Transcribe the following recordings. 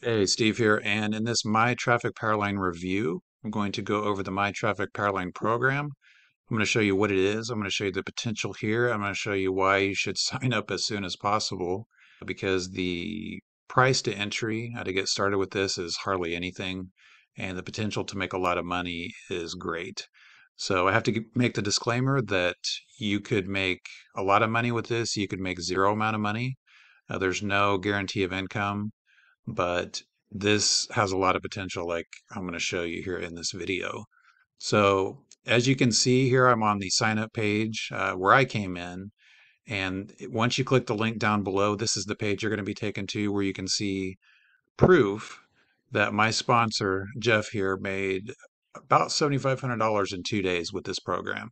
Hey, Steve here, and in this My Traffic Powerline review, I'm going to go over the My Traffic Powerline program. I'm going to show you what it is. I'm going to show you the potential here. I'm going to show you why you should sign up as soon as possible because the price to entry to get started with this is hardly anything, and the potential to make a lot of money is great. So I have to make the disclaimer that you could make a lot of money with this. You could make zero amount of money. There's no guarantee of income, but this has a lot of potential like I'm going to show you here in this video. So as you can see here, I'm on the sign up page where I came in. And once you click the link down below, this is the page you're going to be taken to where you can see proof that my sponsor, Jeff here, made about $7,500 in 2 days with this program.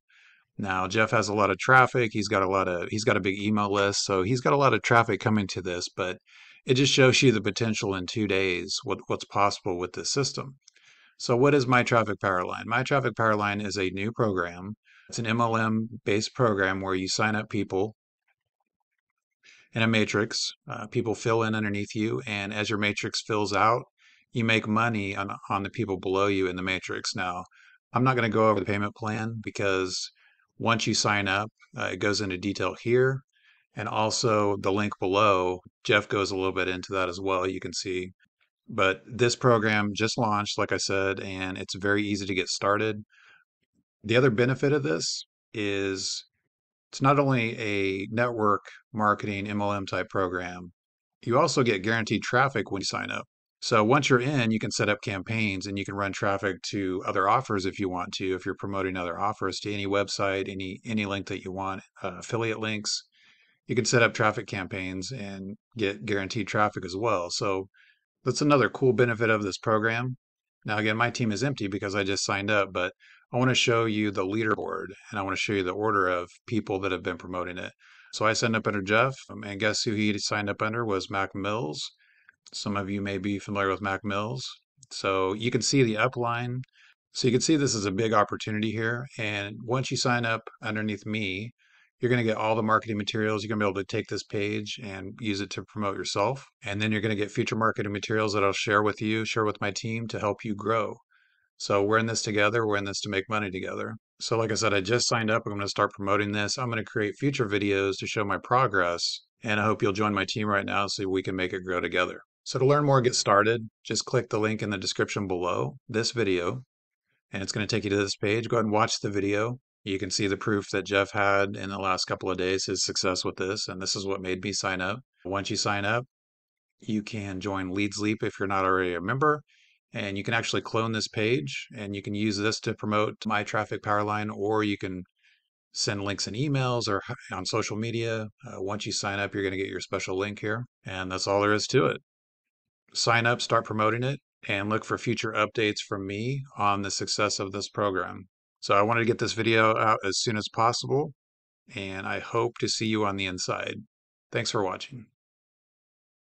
Now, Jeff has a lot of traffic. He's got a big email list, so he's got a lot of traffic coming to this, but it just shows you the potential in 2 days, what's possible with this system. So what is My Traffic Powerline? My Traffic Powerline is a new program. It's an MLM based program where you sign up people in a matrix. People fill in underneath you, and as your matrix fills out, you make money on the people below you in the matrix. Now, I'm not going to go over the payment plan because once you sign up, it goes into detail here. And also the link below, Jeff goes a little bit into that as well, you can see. But this program just launched, like I said, and it's very easy to get started. The other benefit of this is it's not only a network marketing MLM type program, you also get guaranteed traffic when you sign up. So once you're in, you can set up campaigns and you can run traffic to other offers if you want to, if you're promoting other offers to any website, any link that you want, affiliate links. You can set up traffic campaigns and get guaranteed traffic as well. So that's another cool benefit of this program. Now, again, my team is empty because I just signed up, but I want to show you the leaderboard and I want to show you the order of people that have been promoting it. So I signed up under Jeff, and guess who he signed up under was Mac Mills. Some of you may be familiar with Mac Mills. So you can see the upline. So you can see this is a big opportunity here. And once you sign up underneath me, you're going to get all the marketing materials. You're going to be able to take this page and use it to promote yourself. And then you're going to get future marketing materials that I'll share with you, share with my team to help you grow. So we're in this together. We're in this to make money together. So like I said, I just signed up. I'm going to start promoting this. I'm going to create future videos to show my progress. And I hope you'll join my team right now so we can make it grow together. So to learn more, get started, just click the link in the description below this video, and it's going to take you to this page. Go ahead and watch the video. You can see the proof that Jeff had in the last couple of days, his success with this, and this is what made me sign up. Once you sign up, you can join Leads Leap if you're not already a member, and you can actually clone this page, and you can use this to promote My Traffic Powerline, or you can send links and emails or on social media. Once you sign up, you're going to get your special link here, and that's all there is to it. Sign up, start promoting it, and look for future updates from me on the success of this program. So I wanted to get this video out as soon as possible, and I hope to see you on the inside. Thanks for watching.